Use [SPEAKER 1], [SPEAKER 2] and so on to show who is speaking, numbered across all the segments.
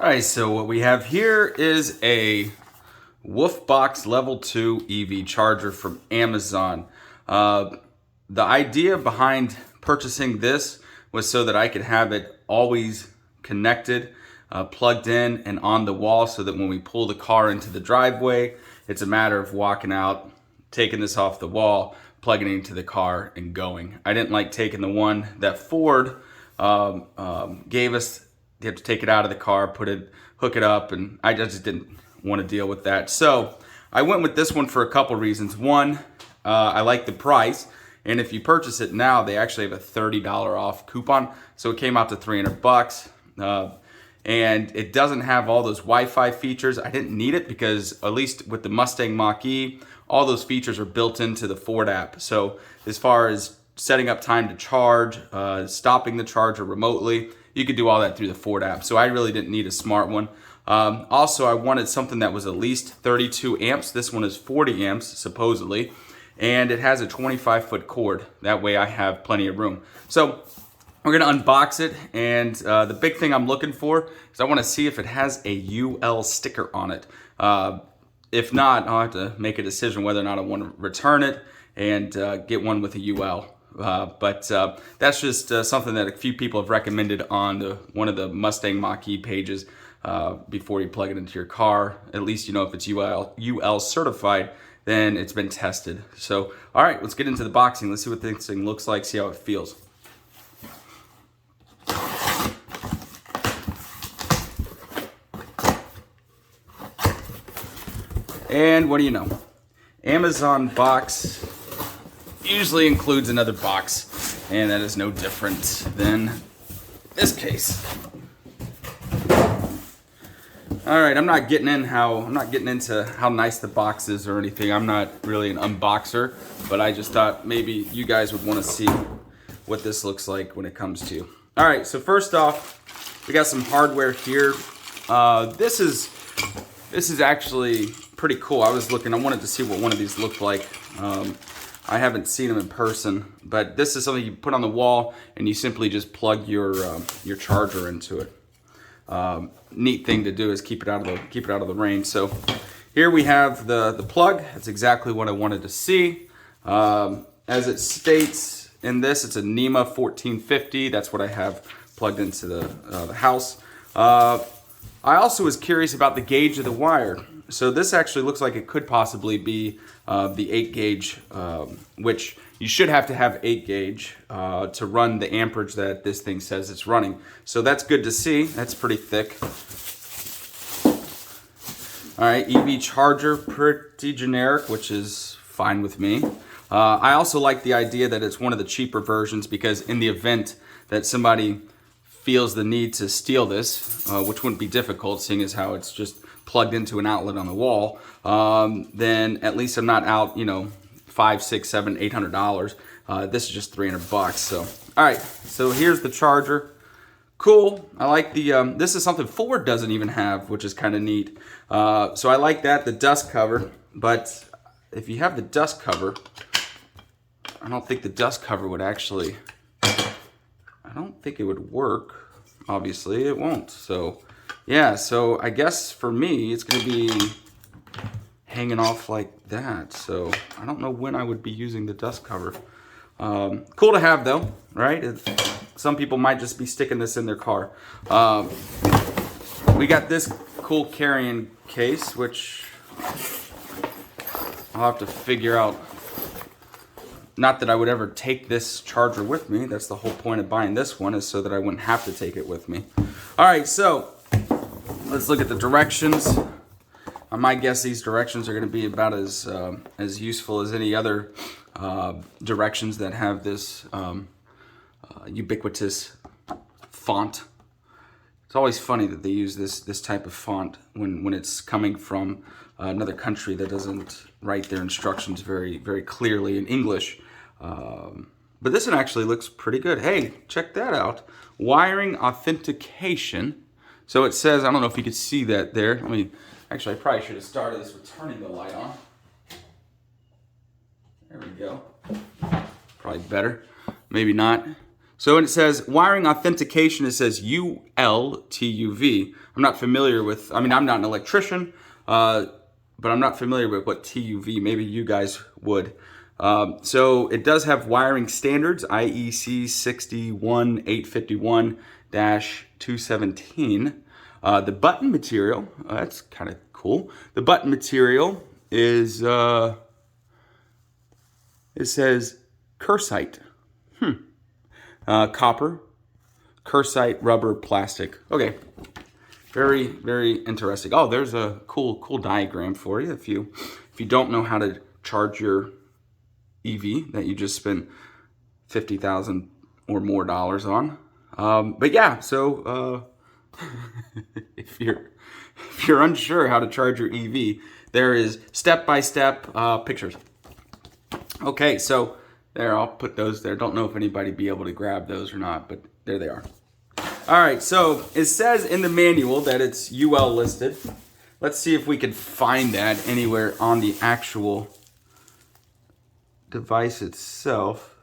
[SPEAKER 1] All right, so what we have here is a Wolfbox Level 2 EV charger from Amazon. The idea behind purchasing this was so that I could have it always connected, plugged in and on the wall, so that when we pull the car into the driveway, it's a matter of walking out, taking this off the wall, plugging it into the car and going. I didn't like taking the one that Ford gave us. You have to take it out of the car, hook it up, and I just didn't want to deal with that. So I went with this one for a couple reasons. One, I like the price, and if you purchase it now, they actually have a $30 off coupon, so it came out to $300. And it doesn't have all those Wi-Fi features. I didn't need it because, at least with the Mustang Mach E, all those features are built into the Ford app. So as far as setting up time to charge, stopping the charger remotely, you could do all that through the Ford app. So I really didn't need a smart one. Also, I wanted something that was at least 32 amps. This one is 40 amps, supposedly. And it has a 25-foot cord. That way I have plenty of room. So we're gonna unbox it. And the big thing I'm looking for is I wanna see if it has a UL sticker on it. If not, I'll have to make a decision whether or not I wanna return it and get one with a UL. But that's just something that a few people have recommended on one of the Mustang Mach E pages before you plug it into your car. At least you know if it's UL certified, then it's been tested. So, all right, let's get into the boxing. Let's see what this thing looks like, see how it feels. And what do you know? Amazon box usually includes another box, and that is no different than this case. All right, I'm not getting into how nice the box is or anything. I'm not really an unboxer, but I just thought maybe you guys would want to see what this looks like when it comes to. All right, so first off, we got some hardware here. This is actually pretty cool. I wanted to see what one of these looked like. I haven't seen them in person, but this is something you put on the wall and you simply just plug your charger into it. Neat thing to do is keep it out of the rain. So here we have the plug. That's exactly what I wanted to see. As it states in this, it's a NEMA 1450. That's what I have plugged into the house. I also was curious about the gauge of the wire. So this actually looks like it could possibly be the 8 gauge, which you should have to have 8 gauge to run the amperage that this thing says it's running. So that's good to see. That's pretty thick. All right, EV charger, pretty generic, which is fine with me. I also like the idea that it's one of the cheaper versions, because in the event that somebody feels the need to steal this, which wouldn't be difficult seeing as how it's just plugged into an outlet on the wall, then at least I'm not out, $500, $600, $700, $800. This is just $300. So, all right, so here's the charger. Cool. I like the, this is something Ford doesn't even have, which is kind of neat. So I like that, the dust cover, but if you have the dust cover, I don't think the dust cover would actually, I don't think it would work. Obviously it won't. So yeah, so I guess for me, it's gonna be hanging off like that. So I don't know when I would be using the dust cover. Cool to have though, right? Some people might just be sticking this in their car. We got this cool carrying case, which I'll have to figure out. Not that I would ever take this charger with me. That's the whole point of buying this one, is so that I wouldn't have to take it with me. All right, so let's look at the directions. I might guess these directions are going to be about as useful as any other directions that have this ubiquitous font. It's always funny that they use this type of font when it's coming from another country that doesn't write their instructions very, very clearly in English. But this one actually looks pretty good. Hey, check that out. Wiring authentication. So it says, I don't know if you could see that there. I mean, actually, I probably should have started this with turning the light on. There we go. Probably better. Maybe not. So when it says wiring authentication, it says ULTUV. I'm not familiar with, I mean, I'm not an electrician, but I'm not familiar with what TUV, maybe you guys would. So it does have wiring standards, IEC 61851-217. The button material, that's kind of cool. The button material is, it says Cursite. Copper, Cursite, rubber, plastic. Okay, very, very interesting. Oh, there's a cool diagram for you if you don't know how to charge your EV that you just spent $50,000 or more on. But yeah, so if you're unsure how to charge your EV, there is step-by-step pictures. Okay, so there, I'll put those there. Don't know if anybody be able to grab those or not, but there they are. All right, so it says in the manual that it's UL listed. Let's see if we can find that anywhere on the actual device itself.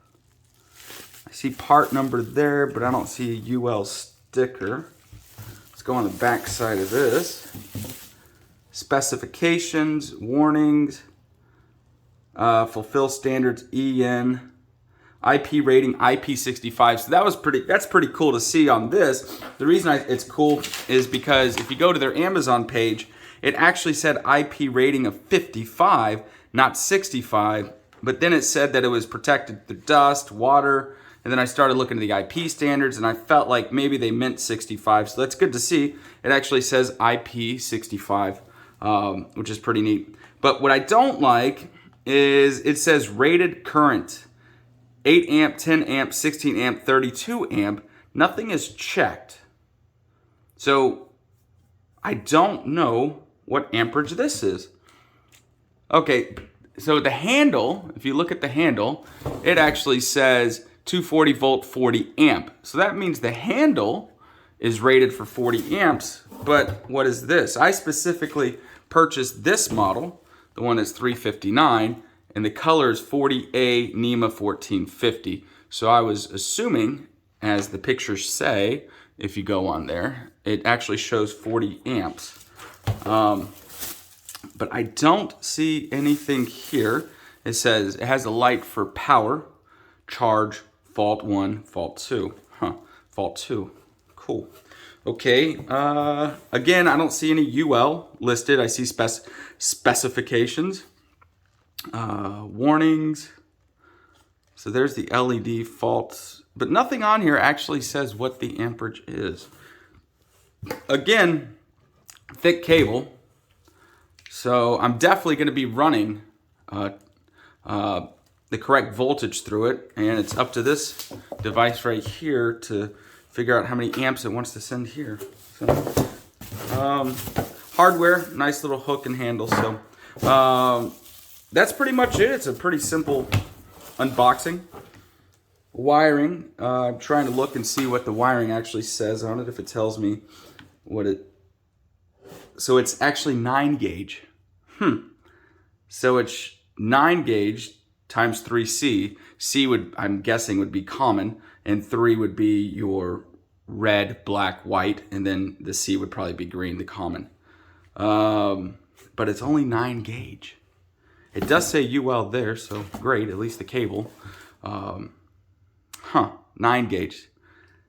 [SPEAKER 1] I see part number there, but I don't see a UL sticker. Let's go on the back side of this. Specifications, warnings, fulfill standards, EN, IP rating, IP65. So that's pretty cool to see on this. The reason it's cool is because if you go to their Amazon page, it actually said IP rating of 55, not 65. But then it said that it was protected through dust, water, and then I started looking at the IP standards, and I felt like maybe they meant 65. So that's good to see. It actually says IP65, which is pretty neat. But what I don't like is it says rated current, 8 amp, 10 amp, 16 amp, 32 amp. Nothing is checked. So I don't know what amperage this is. Okay, so the handle, if you look at the handle, it actually says 240 volt, 40 amp. So that means the handle is rated for 40 amps, but what is this? I specifically purchased this model, the one that's 359, and the color is 40A NEMA 1450. So I was assuming, as the pictures say, if you go on there, it actually shows 40 amps. But I don't see anything here. It says it has a light for power, charge, fault 1, fault 2. Fault 2. Cool. Okay. Again, I don't see any UL listed. I see specifications, warnings. So there's the LED faults, but nothing on here actually says what the amperage is. Again, thick cable. So I'm definitely going to be running the correct voltage through it, and it's up to this device right here to figure out how many amps it wants to send here. So hardware, nice little hook and handle. So that's pretty much it. It's a pretty simple unboxing. Wiring, I'm trying to look and see what the wiring actually says on it, if it tells me what it... So it's actually 9 gauge. So it's 9 gauge times 3C. C would, I'm guessing, would be common, and 3 would be your red, black, white, and then the C would probably be green, the common. But it's only 9 gauge. It does say UL there, so great, at least the cable. 9 gauge.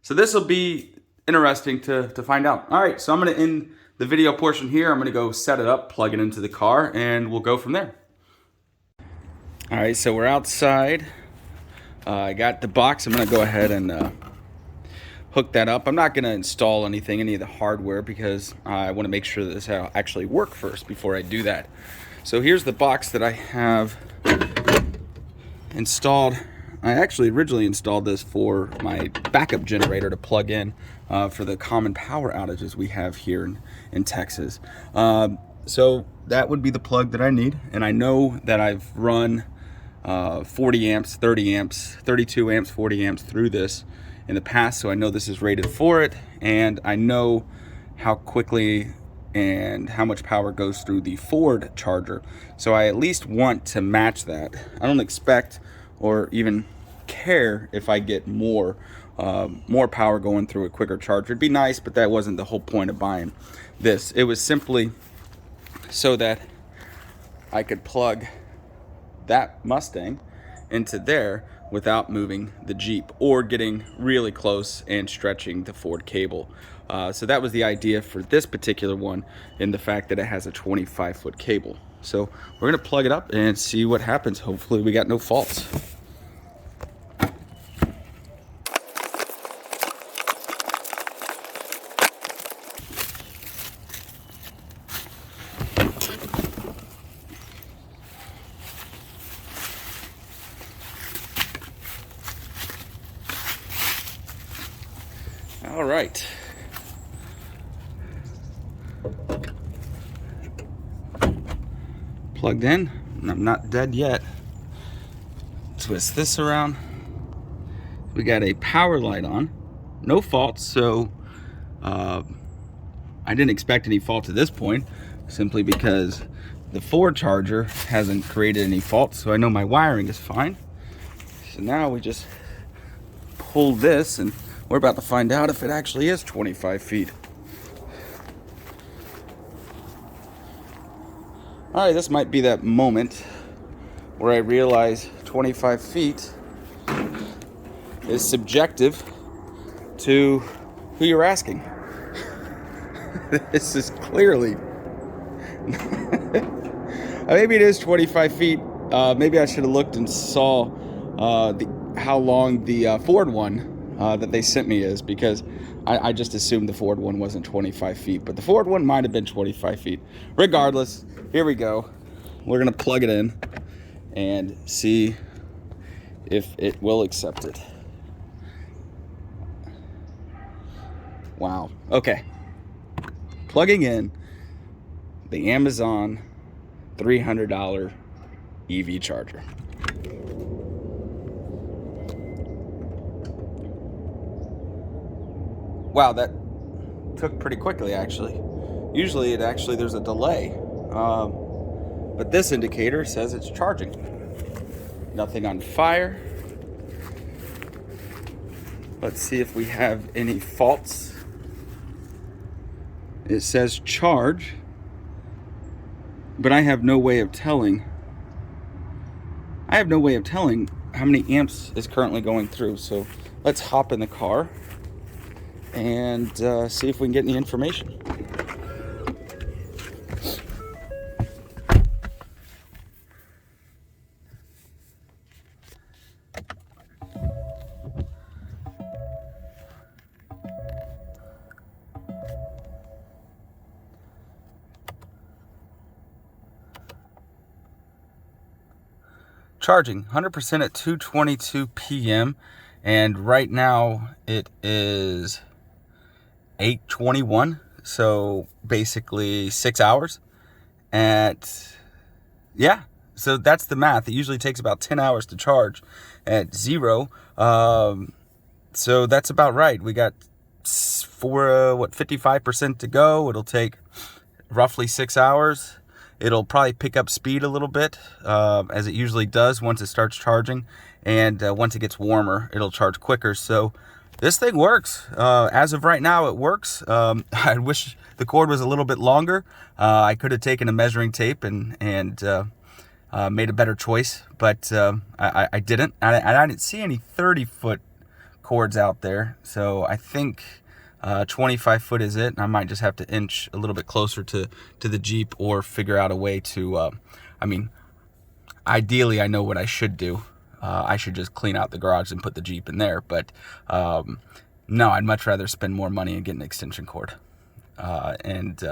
[SPEAKER 1] So this will be interesting to find out. All right, so I'm going to end the video portion here. I'm going to go set it up, plug it into the car, and we'll go from there. All right, so we're outside. I got the box. I'm going to go ahead and hook that up. I'm not going to install any of the hardware, because I want to make sure that this will actually work first before I do that. So here's the box that I have installed. I actually originally installed this for my backup generator to plug in for the common power outages we have here in Texas. So that would be the plug that I need. And I know that I've run 40 amps, 30 amps, 32 amps, 40 amps through this in the past. So I know this is rated for it. And I know how quickly and how much power goes through the Ford charger. So I at least want to match that. I don't expect or even care if I get more more power going through a quicker charger. It'd be nice, but that wasn't the whole point of buying this. It was simply so that I could plug that Mustang into there without moving the Jeep or getting really close and stretching the Ford cable. So that was the idea for this particular one, in the fact that it has a 25-foot cable. So we're gonna plug it up and see what happens. Hopefully we got no faults. All right. Plugged in, and I'm not dead yet. Twist this around. We got a power light on, no faults, so I didn't expect any faults at this point, simply because the Ford charger hasn't created any faults, so I know my wiring is fine. So now we just pull this, and we're about to find out if it actually is 25 feet. All right, this might be that moment where I realize 25 feet is subjective to who you're asking. This is clearly, maybe it is 25 feet. Maybe I should have looked and saw how long the Ford one that they sent me is, because I just assumed the Ford one wasn't 25 feet, but the Ford one might have been 25 feet. Regardless, here we go. We're gonna plug it in and see if it will accept it. Wow, okay. Plugging in the Amazon $300 EV charger. Wow, that took pretty quickly, actually. Usually there's a delay, but this indicator says it's charging. Nothing on fire. Let's see if we have any faults. It says charge, but I have no way of telling. How many amps is currently going through. So let's hop in the car and see if we can get any information. Charging 100% at 2:22 p.m. and right now it is 8:21, so basically 6 hours. So that's the math. It usually takes about 10 hours to charge at zero. So that's about right. We got 55% to go. It'll take roughly 6 hours. It'll probably pick up speed a little bit, as it usually does once it starts charging. And once it gets warmer, it'll charge quicker. So this thing works. As of right now, it works. I wish the cord was a little bit longer. I could have taken a measuring tape and made a better choice, but I didn't. I didn't see any 30-foot cords out there. So I think 25 foot is it. I might just have to inch a little bit closer to the Jeep, or figure out a way to, ideally I know what I should do. I should just clean out the garage and put the Jeep in there. But no, I'd much rather spend more money and get an extension cord and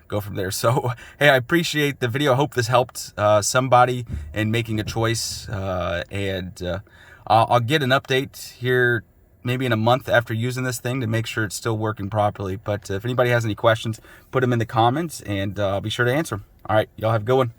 [SPEAKER 1] go from there. So, hey, I appreciate the video. I hope this helped somebody in making a choice. And I'll get an update here maybe in a month after using this thing to make sure it's still working properly. But if anybody has any questions, put them in the comments and I'll be sure to answer them. All right, y'all have a good one.